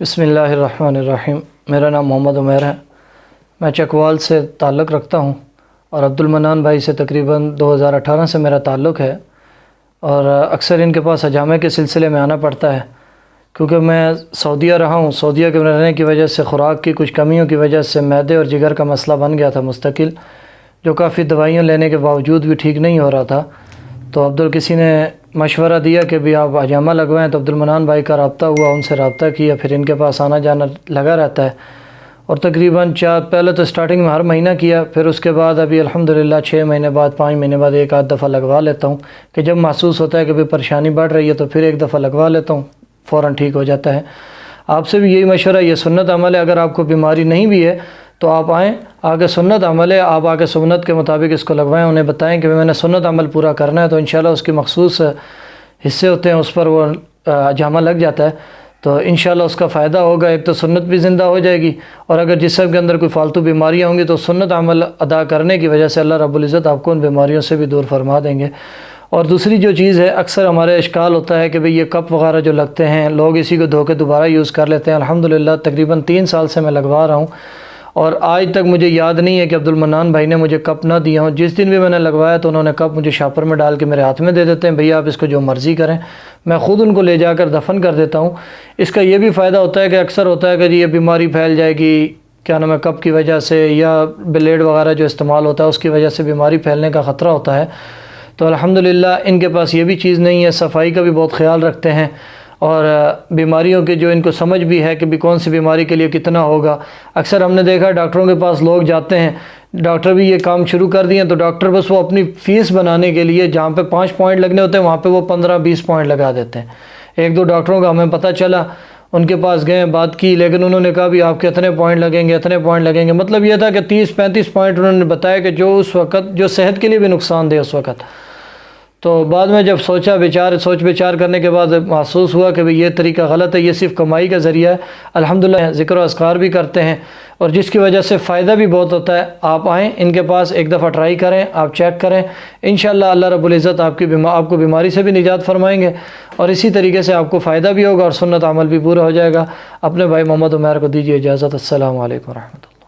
بسم اللہ الرحمن الرحیم۔ میرا نام محمد عمیر ہے، میں چکوال سے تعلق رکھتا ہوں اور عبد المنان بھائی سے تقریباً 2018 سے میرا تعلق ہے، اور اکثر ان کے پاس حجامے کے سلسلے میں آنا پڑتا ہے کیونکہ میں سعودیہ رہا ہوں۔ سعودیہ کے رہنے کی وجہ سے خوراک کی کچھ کمیوں کی وجہ سے معدے اور جگر کا مسئلہ بن گیا تھا مستقل، جو کافی دوائیاں لینے کے باوجود بھی ٹھیک نہیں ہو رہا تھا۔ تو کسی نے مشورہ دیا کہ بھی آپ حجامہ لگوائیں، تو عبد المنان بھائی کا رابطہ ہوا، ان سے رابطہ کیا، پھر ان کے پاس آنا جانا لگا رہتا ہے، اور تقریباً پہلے تو سٹارٹنگ میں ہر مہینہ کیا، پھر اس کے بعد ابھی الحمدللہ 6 مہینے بعد 5 مہینے بعد ایک آدھ دفعہ لگوا لیتا ہوں کہ جب محسوس ہوتا ہے کہ بھی پریشانی بڑھ رہی ہے تو پھر ایک دفعہ لگوا لیتا ہوں، فوراً ٹھیک ہو جاتا ہے۔ آپ سے بھی یہی مشورہ، یہ سنت عمل ہے، اگر آپ کو بیماری نہیں بھی ہے تو آپ آئیں، آگے سنت عمل ہے، آپ آگے سنت کے مطابق اس کو لگوائیں، انہیں بتائیں کہ میں نے سنت عمل پورا کرنا ہے، تو انشاءاللہ اس کی مخصوص حصے ہوتے ہیں، اس پر وہ حجامہ لگ جاتا ہے، تو انشاءاللہ اس کا فائدہ ہوگا۔ ایک تو سنت بھی زندہ ہو جائے گی، اور اگر جسم کے اندر کوئی فالتو بیماریاں ہوں گی تو سنت عمل ادا کرنے کی وجہ سے اللہ رب العزت آپ کو ان بیماریوں سے بھی دور فرما دیں گے۔ اور دوسری جو چیز ہے، اکثر ہمارے اشکال ہوتا ہے کہ بھئی یہ کپ وغیرہ جو لگتے ہیں، لوگ اسی کو دھو کے دوبارہ یوز کر لیتے ہیں۔ الحمدللہ تقریباً 3 سال سے میں لگوا رہا ہوں، اور آج تک مجھے یاد نہیں ہے کہ عبد المنان بھائی نے مجھے کپ نہ دیا ہوں۔ جس دن بھی میں نے لگوایا تو انہوں نے کپ مجھے شاپر میں ڈال کے میرے ہاتھ میں دے دیتے ہیں، بھئی آپ اس کو جو مرضی کریں، میں خود ان کو لے جا کر دفن کر دیتا ہوں۔ اس کا یہ بھی فائدہ ہوتا ہے کہ اکثر ہوتا ہے کہ یہ بیماری پھیل جائے گی، کیا نام ہے، کپ کی وجہ سے یا بلیڈ وغیرہ جو استعمال ہوتا ہے اس کی وجہ سے بیماری پھیلنے کا خطرہ ہوتا ہے، تو الحمدللہ ان کے پاس یہ بھی چیز نہیں ہے۔ صفائی کا بھی بہت خیال رکھتے ہیں، اور بیماریوں کے جو ان کو سمجھ بھی ہے کہ بھی کون سی بیماری کے لیے کتنا ہوگا۔ اکثر ہم نے دیکھا ڈاکٹروں کے پاس لوگ جاتے ہیں، ڈاکٹر بھی یہ کام شروع کر دیے، تو ڈاکٹر بس وہ اپنی فیس بنانے کے لیے جہاں پہ 5 پوائنٹ لگنے ہوتے ہیں وہاں پہ وہ 15-20 پوائنٹ لگا دیتے ہیں۔ 1-2 ڈاکٹروں کا ہمیں پتہ چلا، ان کے پاس گئے، بات کی، لیکن انہوں نے کہا بھی آپ کے اتنے پوائنٹ لگیں گے، اتنے پوائنٹ لگیں گے۔ مطلب یہ تھا کہ 30-35 پوائنٹ انہوں نے بتایا کہ جو اس وقت جو صحت کے لیے بھی نقصان دہ اس وقت۔ تو بعد میں جب سوچ بچار کرنے کے بعد محسوس ہوا کہ یہ طریقہ غلط ہے، یہ صرف کمائی کا ذریعہ ہے۔ الحمدللہ ذکر و اذکار بھی کرتے ہیں، اور جس کی وجہ سے فائدہ بھی بہت ہوتا ہے۔ آپ آئیں ان کے پاس، ایک دفعہ ٹرائی کریں، آپ چیک کریں، انشاءاللہ اللہ رب العزت آپ کو بیماری سے بھی نجات فرمائیں گے، اور اسی طریقے سے آپ کو فائدہ بھی ہوگا اور سنت عمل بھی پورا ہو جائے گا۔ اپنے بھائی محمد عمیر کو دیجیے اجازت۔ السلام علیکم ورحمۃ اللہ۔